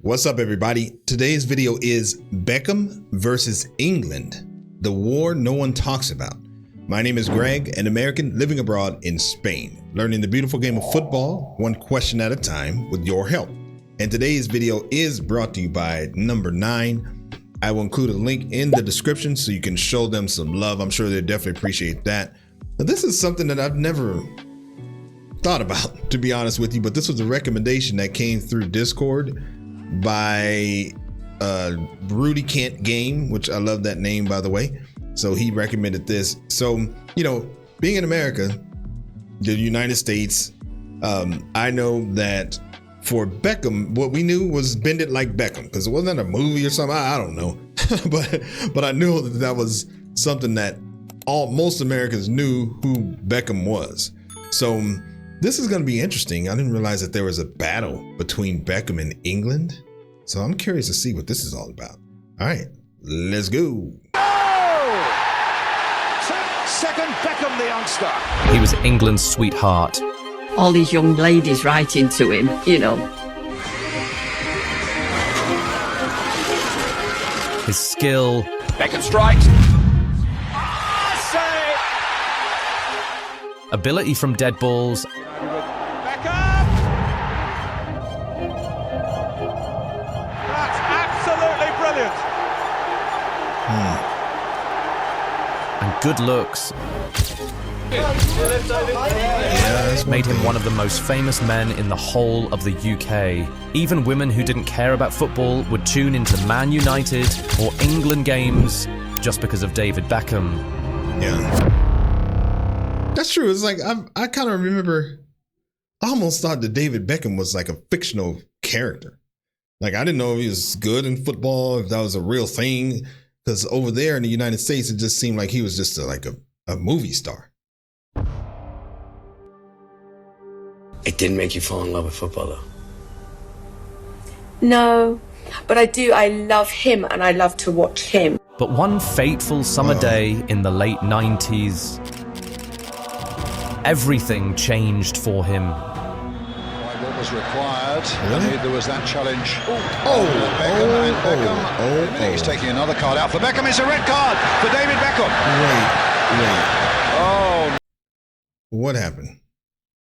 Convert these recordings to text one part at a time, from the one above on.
What's up, everybody? Today's video is Beckham versus England, the war no one talks about. My name is Greg, an American living abroad in Spain, learning the beautiful game of football, one question at a time with your help. And today's video is brought to you by Number 9. I will include a link in the description so you can show them some love. I'm sure they'll definitely appreciate that. Now, this is something that I've never thought about, to be honest with you, but this was a recommendation that came through Discord by Rudy Kent Game, which I love that name, by the way. So he recommended this. So, you know, being in America, the United States, I know that for Beckham, what we knew was Bend It Like Beckham, because it wasn't a movie or something. I don't know, but I knew that that was something that most Americans knew who Beckham was. So this is going to be interesting. I didn't realize that there was a battle between Beckham and England. So I'm curious to see what this is all about. All right, let's go. Second Beckham, the youngster. He was England's sweetheart. All these young ladies writing to him, you know. His skill. Beckham strikes. Ability from dead balls. Beckham! That's absolutely brilliant. And good looks. Made him one of the most famous men in the whole of the UK. Even women who didn't care about football would tune into Man United or England games just because of David Beckham. Yeah. That's true. It's like I kind of remember, I almost thought that David Beckham was like a fictional character. Like, I didn't know if he was good in football, if that was a real thing. Because over there in the United States, it just seemed like he was just a movie star. It didn't make you fall in love with football, though? No, but I love him and I love to watch him. But one fateful summer day in the late 90s, everything changed for him. What was required? Really? There was that challenge. Beckham. He's taking another card out for Beckham. It's a red card for David Beckham. Wait. Oh. What happened?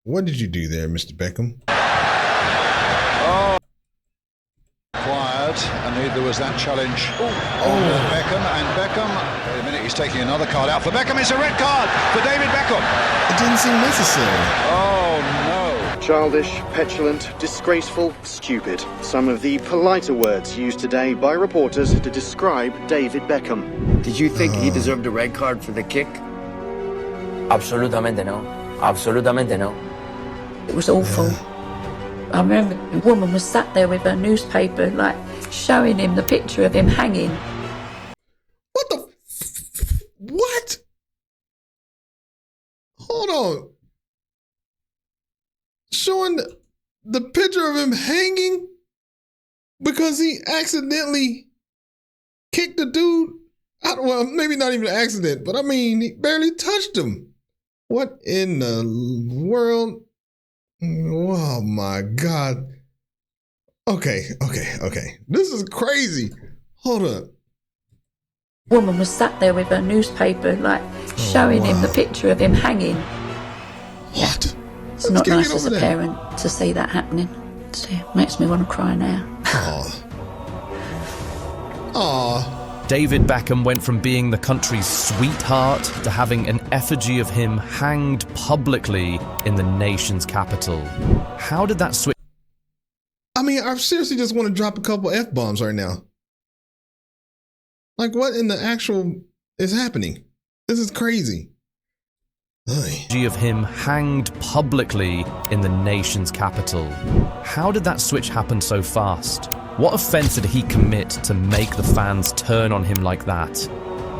What did you do there, Mr. Beckham? Oh. Required, and there was that challenge. Beckham. Wait a minute, he's taking another card out for Beckham. It's a red card for David Beckham. It didn't seem necessary. Oh no. Childish, petulant, disgraceful, stupid. Some of the politer words used today by reporters to describe David Beckham. Did you think he deserved a red card for the kick? Absolutamente no. Absolutamente no. It was awful. I remember the woman was sat there with her newspaper, like, showing him the picture of him hanging. What the? What? Hold on. Showing the picture of him hanging because he accidentally kicked the dude. Well, maybe not even an accident, but I mean, he barely touched him. What in the world? Oh my God. Okay. This is crazy. Hold up. Woman was sat there with her newspaper, like, showing him the picture of him hanging. What? It's not nice as a parent to see that happening. It makes me want to cry now. Aw. David Beckham went from being the country's sweetheart to having an effigy of him hanged publicly in the nation's capital. How did that switch? I mean, I seriously just want to drop a couple F-bombs right now. Like, what in the actual is happening? This is crazy. Of him hanged publicly in the nation's capital. How did that switch happen so fast? What offense did he commit to make the fans turn on him like that?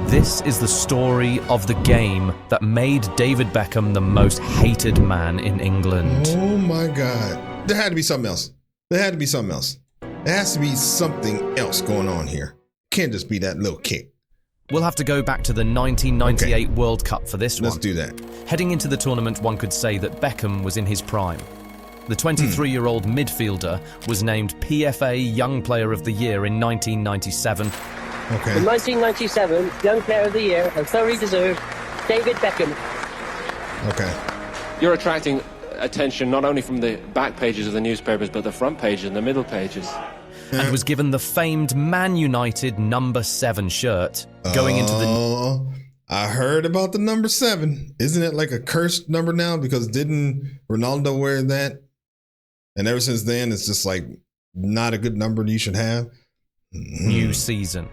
This is the story of the game that made David Beckham the most hated man in England. Oh my God. There had to be something else. There has to be something else going on here. Can't just be that little kick. We'll have to go back to the 1998 World Cup for this one. Let's do that. Heading into the tournament, one could say that Beckham was in his prime. The 23-year-old midfielder was named PFA Young Player of the Year in 1997. Okay. In 1997, Young Player of the Year, and thoroughly deserved, David Beckham. Okay. You're attracting attention not only from the back pages of the newspapers, but the front page and the middle pages. And was given the famed Man United number 7 shirt going into the... I heard about the number 7. Isn't it like a cursed number now? Because didn't Ronaldo wear that? And ever since then, it's just like not a good number you should have. New season.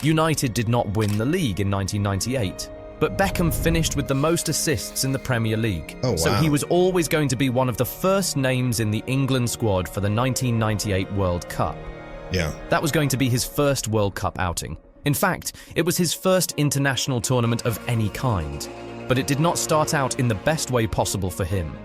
United did not win the league in 1998, but Beckham finished with the most assists in the Premier League. Oh, wow. So he was always going to be one of the first names in the England squad for the 1998 World Cup. Yeah. That was going to be his first World Cup outing. In fact, it was his first international tournament of any kind. But it did not start out in the best way possible for him.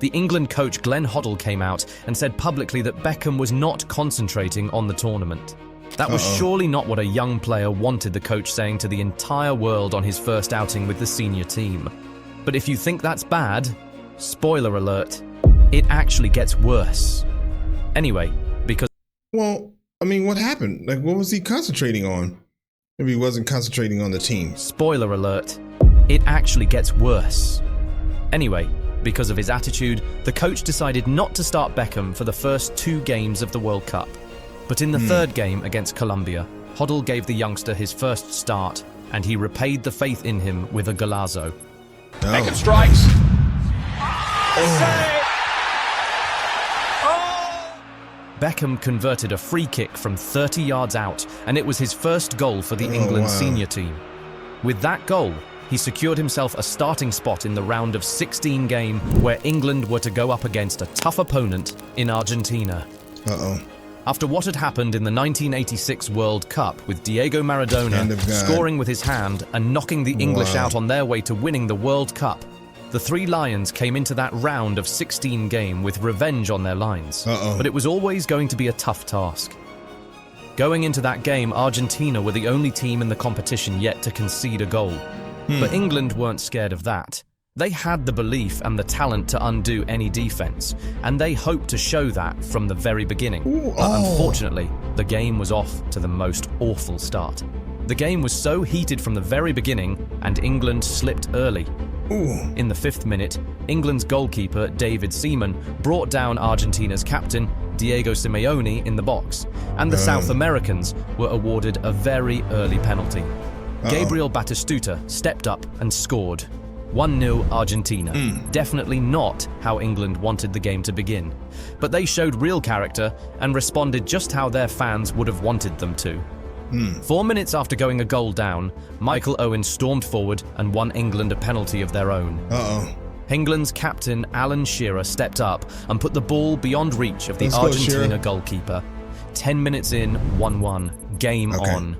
The England coach Glenn Hoddle came out and said publicly that Beckham was not concentrating on the tournament. That was surely not what a young player wanted, the coach saying to the entire world on his first outing with the senior team. But if you think that's bad, spoiler alert, it actually gets worse. Anyway, because... Well, I mean, what happened? Like, what was he concentrating on? Maybe he wasn't concentrating on the team. Spoiler alert, it actually gets worse. Anyway, because of his attitude, the coach decided not to start Beckham for the first 2 games of the World Cup. But in the third game against Colombia, Hoddle gave the youngster his first start, and he repaid the faith in him with a golazo. Beckham strikes. Beckham converted a free kick from 30 yards out, and it was his first goal for the England senior team. With that goal, he secured himself a starting spot in the round of 16 game where England were to go up against a tough opponent in Argentina. After what had happened in the 1986 World Cup with Diego Maradona scoring with his hand and knocking the English out on their way to winning the World Cup, the 3 Lions came into that round of 16 game with revenge on their lines. But it was always going to be a tough task. Going into that game, Argentina were the only team in the competition yet to concede a goal. But England weren't scared of that. They had the belief and the talent to undo any defense, and they hoped to show that from the very beginning. But unfortunately, the game was off to the most awful start. The game was so heated from the very beginning, and England slipped early. In the 5th minute, England's goalkeeper, David Seaman, brought down Argentina's captain, Diego Simeone, in the box, and the South Americans were awarded a very early penalty. Gabriel Batistuta stepped up and scored. 1-0 Argentina. Definitely not how England wanted the game to begin. But they showed real character and responded just how their fans would have wanted them to. 4 minutes after going a goal down, Michael Owen stormed forward and won England a penalty of their own. England's captain Alan Shearer stepped up and put the ball beyond reach of the Argentina goalkeeper. 10 minutes in, 1-1. Game on.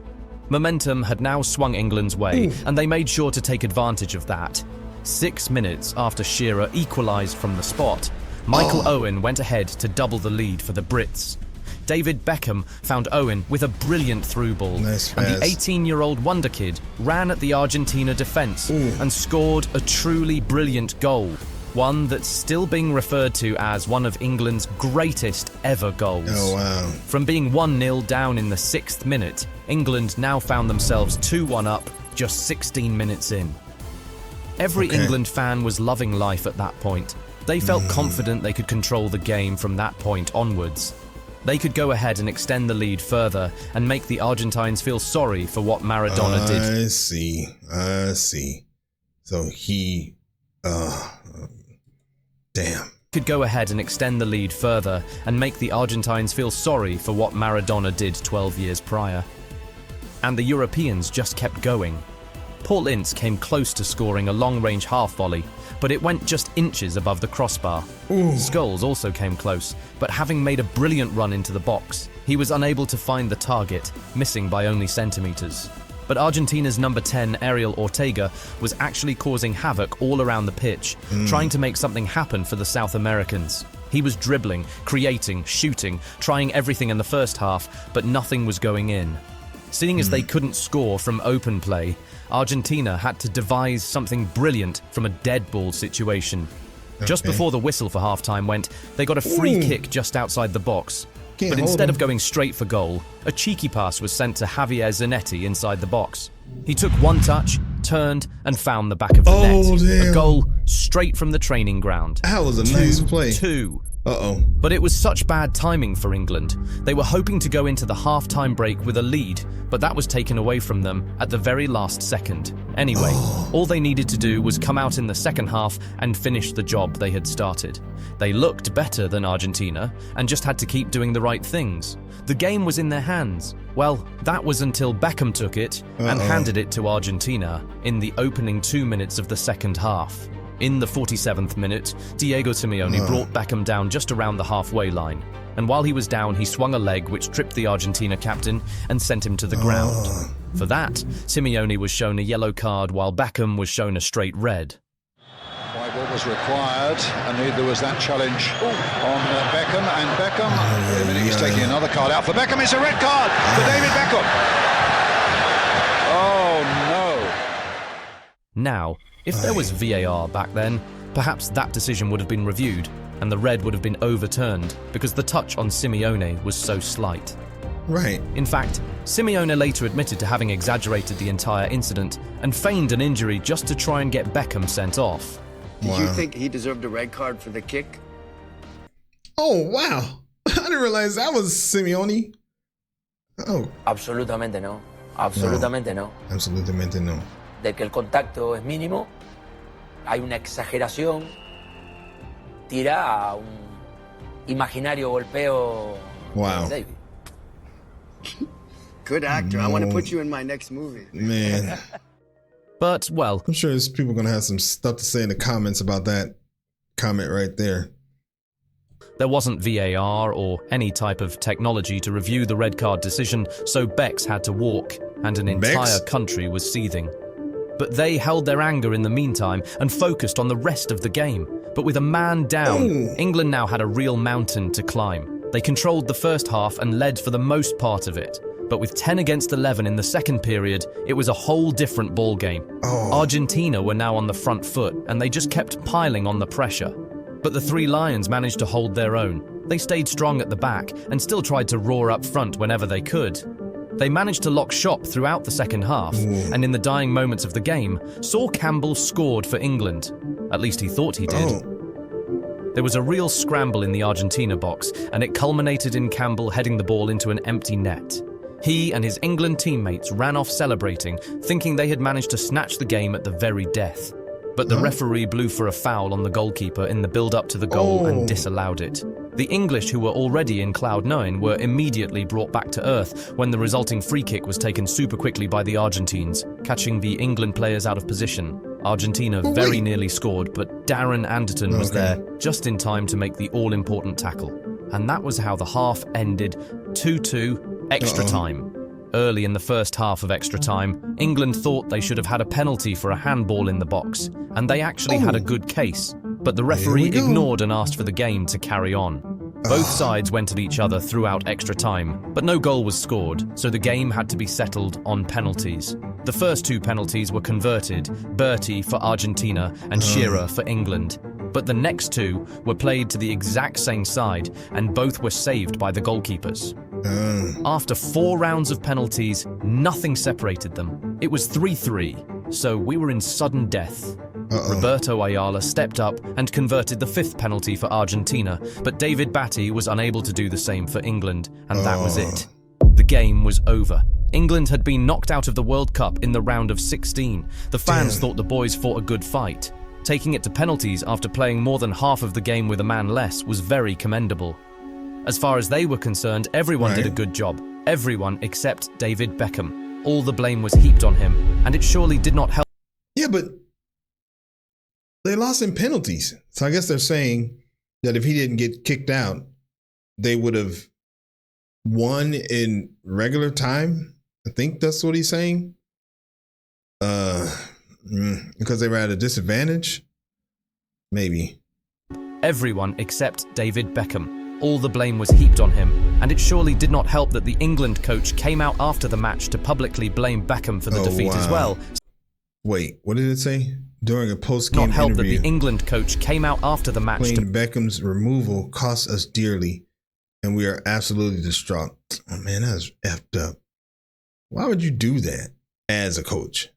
Momentum had now swung England's way, and they made sure to take advantage of that. 6 minutes after Shearer equalised from the spot, Michael Owen went ahead to double the lead for the Brits. David Beckham found Owen with a brilliant through ball, and the 18-year-old wonder kid ran at the Argentina defence and scored a truly brilliant goal, one that's still being referred to as one of England's greatest ever goals. From being 1-0 down in the 6th minute, England now found themselves 2-1 up just 16 minutes in. Every England fan was loving life at that point. They felt confident they could control the game from that point onwards. They could go ahead and extend the lead further and make the Argentines feel sorry for what Maradona did. I see. So he... damn. Could go ahead and extend the lead further and make the Argentines feel sorry for what Maradona did 12 years prior. And the Europeans just kept going. Paul Ince came close to scoring a long-range half volley, but it went just inches above the crossbar. Scholes also came close, but having made a brilliant run into the box, he was unable to find the target, missing by only centimetres. But Argentina's number 10, Ariel Ortega, was actually causing havoc all around the pitch, trying to make something happen for the South Americans. He was dribbling, creating, shooting, trying everything in the first half, but nothing was going in. Seeing as they couldn't score from open play, Argentina had to devise something brilliant from a dead ball situation. Just before the whistle for halftime went, they got a free kick just outside the box. But instead of going straight for goal, a cheeky pass was sent to Javier Zanetti inside the box. He took one touch, turned, and found the back of the net. Damn. A goal straight from the training ground. That was a nice play. 2-2. Uh-oh. But it was such bad timing for England. They were hoping to go into the half-time break with a lead, but that was taken away from them at the very last second. Anyway, all they needed to do was come out in the second half and finish the job they had started. They looked better than Argentina and just had to keep doing the right things. The game was in their hands. Well, that was until Beckham took it and handed it to Argentina in the opening 2 minutes of the second half. In the 47th minute, Diego Simeone brought Beckham down just around the halfway line. And while he was down, he swung a leg which tripped the Argentina captain and sent him to the ground. For that, Simeone was shown a yellow card while Beckham was shown a straight red. White ball was required, and there was that challenge on Beckham, and Beckham, wait a minute, he's taking another card out for Beckham. It's a red card for David Beckham. Oh no. Now, if there was VAR back then, perhaps that decision would have been reviewed and the red would have been overturned because the touch on Simeone was so slight. Right. In fact, Simeone later admitted to having exaggerated the entire incident and feigned an injury just to try and get Beckham sent off. Did you think he deserved a red card for the kick? Oh, wow. I didn't realize that was Simeone. Oh. Absolutamente no. Absolutamente no. Absolutamente no. De que el contacto es mínimo, hay una exageración, tira a un imaginario golpeo. Wow. David. Good actor. I want to put you in my next movie. Man. But, well, I'm sure there's people going to have some stuff to say in the comments about that comment right there. there wasn't VAR or any type of technology to review the red card decision, so Bex had to walk, and an entire country was seething. But they held their anger in the meantime and focused on the rest of the game. But with a man down, England now had a real mountain to climb. They controlled the first half and led for the most part of it. But with 10 against 11 in the second period, it was a whole different ballgame. Argentina were now on the front foot, and they just kept piling on the pressure. But the Three Lions managed to hold their own. They stayed strong at the back and still tried to roar up front whenever they could. They managed to lock shop throughout the second half, and in the dying moments of the game, Saul Campbell scored for England. At least he thought he did. There was a real scramble in the Argentina box, and it culminated in Campbell heading the ball into an empty net. He and his England teammates ran off celebrating, thinking they had managed to snatch the game at the very death. But the referee blew for a foul on the goalkeeper in the build-up to the goal and disallowed it. The English, who were already in Cloud 9, were immediately brought back to earth when the resulting free kick was taken super quickly by the Argentines, catching the England players out of position. Argentina very nearly scored, but Darren Anderton was there just in time to make the all-important tackle. And that was how the half ended, 2-2, extra time. Early in the first half of extra time, England thought they should have had a penalty for a handball in the box, and they actually had a good case, but the referee ignored and asked for the game to carry on. Both sides went at each other throughout extra time, but no goal was scored, so the game had to be settled on penalties. The first two penalties were converted, Bertie for Argentina and Shearer for England. But the next two were played to the exact same side, and both were saved by the goalkeepers. After 4 rounds of penalties, nothing separated them. It was 3-3, so we were in sudden death. Roberto Ayala stepped up and converted the 5th penalty for Argentina, but David Batty was unable to do the same for England, and that was it. The game was over. England had been knocked out of the World Cup in the round of 16. The fans thought the boys fought a good fight. Taking it to penalties after playing more than half of the game with a man less was very commendable. As far as they were concerned, everyone did a good job. Everyone except David Beckham. All the blame was heaped on him, and it surely did not help. Yeah, but they lost in penalties. So I guess they're saying that if he didn't get kicked out, they would have won in regular time. I think that's what he's saying. Because they were at a disadvantage? Maybe. Everyone except David Beckham. All the blame was heaped on him, and it surely did not help that the England coach came out after the match to publicly blame Beckham for the defeat as well. Wait, what did it say? during a post-game Not helped that interview, the England coach came out after the match claimed Beckham's removal cost us dearly, and we are absolutely distraught. Oh man, that's effed up. Why would you do that as a coach?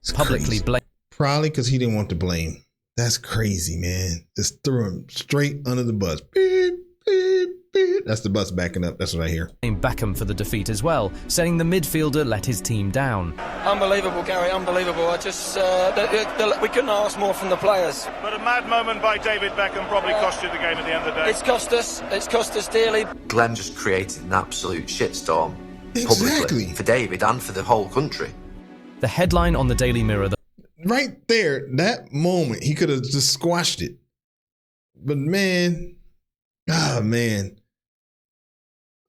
It's publicly blamed. Probably because he didn't want to blame. That's crazy, man. Just threw him straight under the bus. Beep, beep, beep. That's the bus backing up. That's what I hear. Beckham for the defeat as well, saying the midfielder let his team down. Unbelievable, Gary, unbelievable. I just, we couldn't ask more from the players. But a mad moment by David Beckham probably cost you the game at the end of the day. It's cost us dearly. Glenn just created an absolute shitstorm Exactly. for David and for the whole country. The headline on the Daily Mirror. Right there, that moment, he could have just squashed it. But man, man.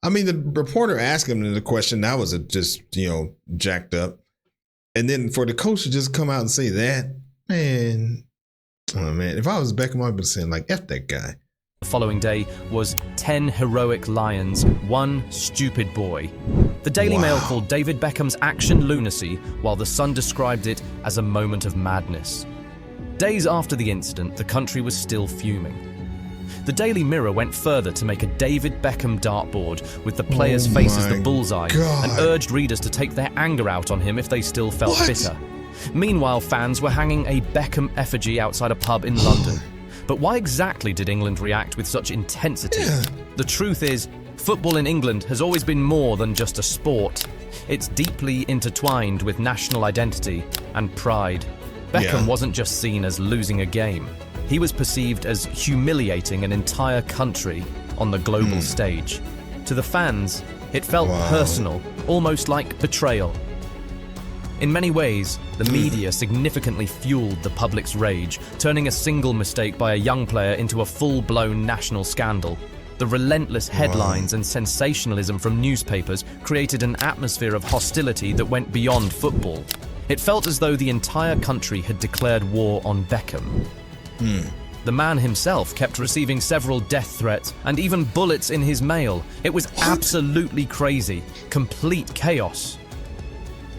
I mean, the reporter asked him the question, that was just, jacked up. And then for the coach to just come out and say that, man. Oh, man. If I was Beckham, I'd be saying, like, F that guy. The following day was 10 heroic lions, 1 stupid boy. The Daily Mail called David Beckham's action lunacy, while The Sun described it as a moment of madness. Days after the incident, the country was still fuming. The Daily Mirror went further to make a David Beckham dartboard with the players' faces the bullseye and urged readers to take their anger out on him if they still felt bitter. Meanwhile, fans were hanging a Beckham effigy outside a pub in London. But why exactly did England react with such intensity? The truth is, football in England has always been more than just a sport. It's deeply intertwined with national identity and pride. Beckham wasn't just seen as losing a game. He was perceived as humiliating an entire country on the global stage. To the fans, it felt personal, almost like betrayal. In many ways, the media significantly fueled the public's rage, turning a single mistake by a young player into a full-blown national scandal. The relentless headlines and sensationalism from newspapers created an atmosphere of hostility that went beyond football. It felt as though the entire country had declared war on Beckham. The man himself kept receiving several death threats and even bullets in his mail. It was absolutely crazy, complete chaos.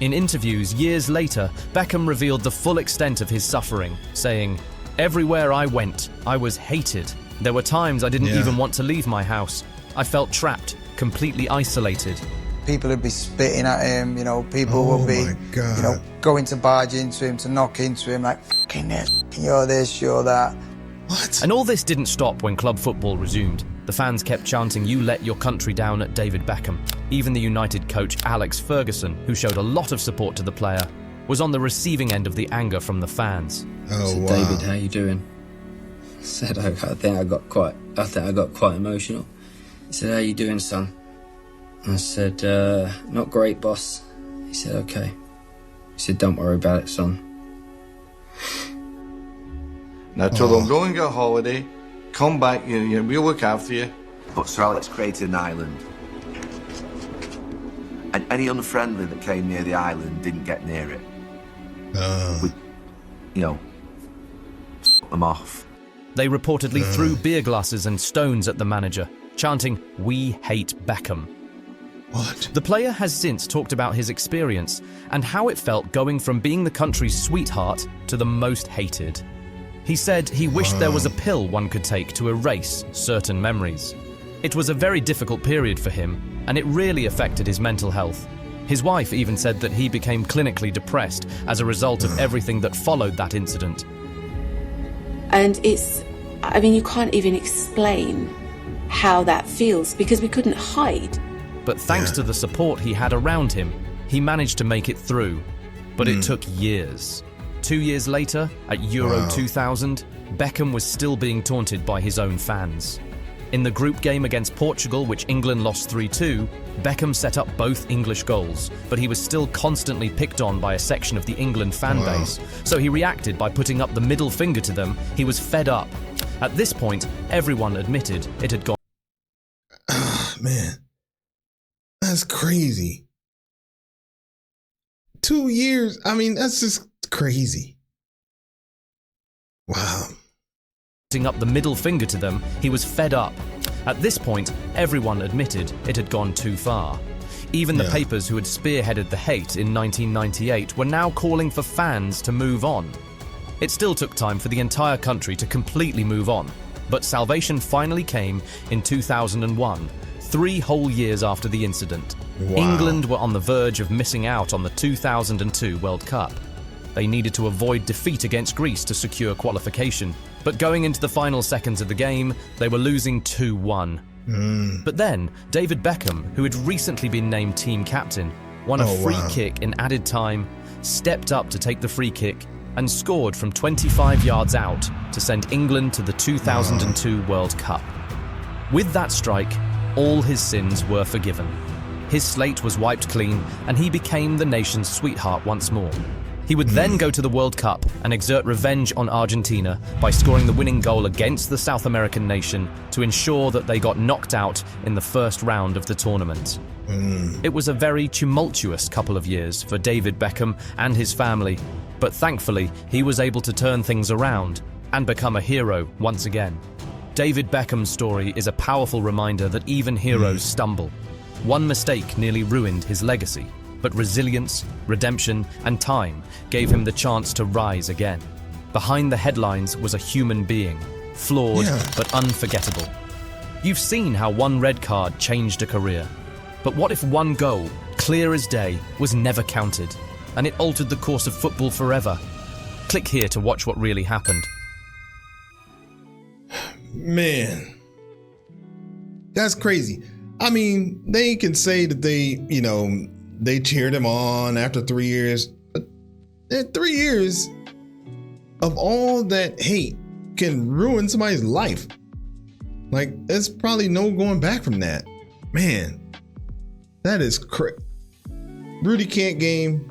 In interviews years later, Beckham revealed the full extent of his suffering, saying, "Everywhere I went, I was hated. There were times I didn't even want to leave my house. I felt trapped, completely isolated." People would be spitting at him, people would be, going to barge into him, to knock into him, like, "Fucking this, you're this, you're that." What? And all this didn't stop when club football resumed. The fans kept chanting, "You let your country down" at David Beckham. Even the United coach Alex Ferguson, who showed a lot of support to the player, was on the receiving end of the anger from the fans. So David, how you doing? I said, I think I got quite emotional. He said, "How you doing, son?" I said, "Not great, boss." He said, "Okay." He said, "Don't worry about it, son." Now I told him, go and get a holiday, come back, we'll look after you. But Sir Alex created an island. And any unfriendly that came near the island didn't get near it. Them off. They reportedly threw beer glasses and stones at the manager, chanting, "We hate Beckham." What? The player has since talked about his experience and how it felt going from being the country's sweetheart to the most hated. He said he wished there was a pill one could take to erase certain memories. It was a very difficult period for him, and it really affected his mental health. His wife even said that he became clinically depressed as a result of everything that followed that incident. And you can't even explain how that feels because we couldn't hide. But thanks to the support he had around him, he managed to make it through. But it took years. 2 years later, at Euro 2000, Beckham was still being taunted by his own fans. In the group game against Portugal, which England lost 3-2, Beckham set up both English goals, but he was still constantly picked on by a section of the England fan base. So he reacted by putting up the middle finger to them. He was fed up. At this point, everyone admitted it had gone. Man, that's crazy. 2 years. I mean, that's just crazy. Wow. Putting up the middle finger to them, he was fed up. At this point, everyone admitted it had gone too far. Even the papers who had spearheaded the hate in 1998 were now calling for fans to move on. It still took time for the entire country to completely move on, but salvation finally came in 2001, 3 whole years after the incident. Wow. England were on the verge of missing out on the 2002 World Cup. They needed to avoid defeat against Greece to secure qualification, but going into the final seconds of the game, they were losing 2-1. But then, David Beckham, who had recently been named team captain, won a free kick in added time, stepped up to take the free kick, and scored from 25 yards out to send England to the 2002 World Cup. With that strike, all his sins were forgiven. His slate was wiped clean, and he became the nation's sweetheart once more. He would then go to the World Cup and exert revenge on Argentina by scoring the winning goal against the South American nation to ensure that they got knocked out in the first round of the tournament. It was a very tumultuous couple of years for David Beckham and his family, but thankfully he was able to turn things around and become a hero once again. David Beckham's story is a powerful reminder that even heroes stumble. One mistake nearly ruined his legacy, but resilience, redemption, and time gave him the chance to rise again. Behind the headlines was a human being, flawed but unforgettable. You've seen how one red card changed a career. But what if one goal, clear as day, was never counted, and it altered the course of football forever? Click here to watch what really happened. Man, that's crazy. I mean, they can say that they cheered him on after 3 years, but 3 years of all that hate can ruin somebody's life. Like, there's probably no going back from that. Man, that is Rudy Kent game.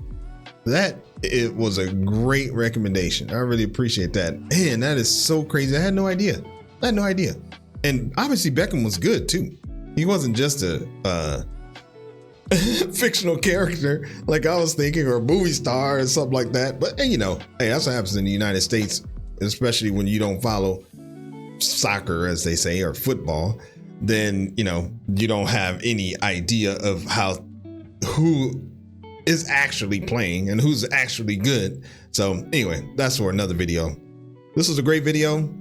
It was a great recommendation. I really appreciate that. Man, that is so crazy. I had no idea. And obviously Beckham was good too. He wasn't just a fictional character like I was thinking, or a movie star or something like that. But hey, that's what happens in the United States, especially when you don't follow soccer, as they say, or football. Then you don't have any idea of who is actually playing and who's actually good. So anyway, that's for another video. This was a great video.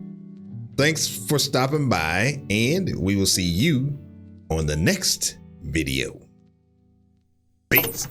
Thanks for stopping by, and we will see you on the next video. Peace.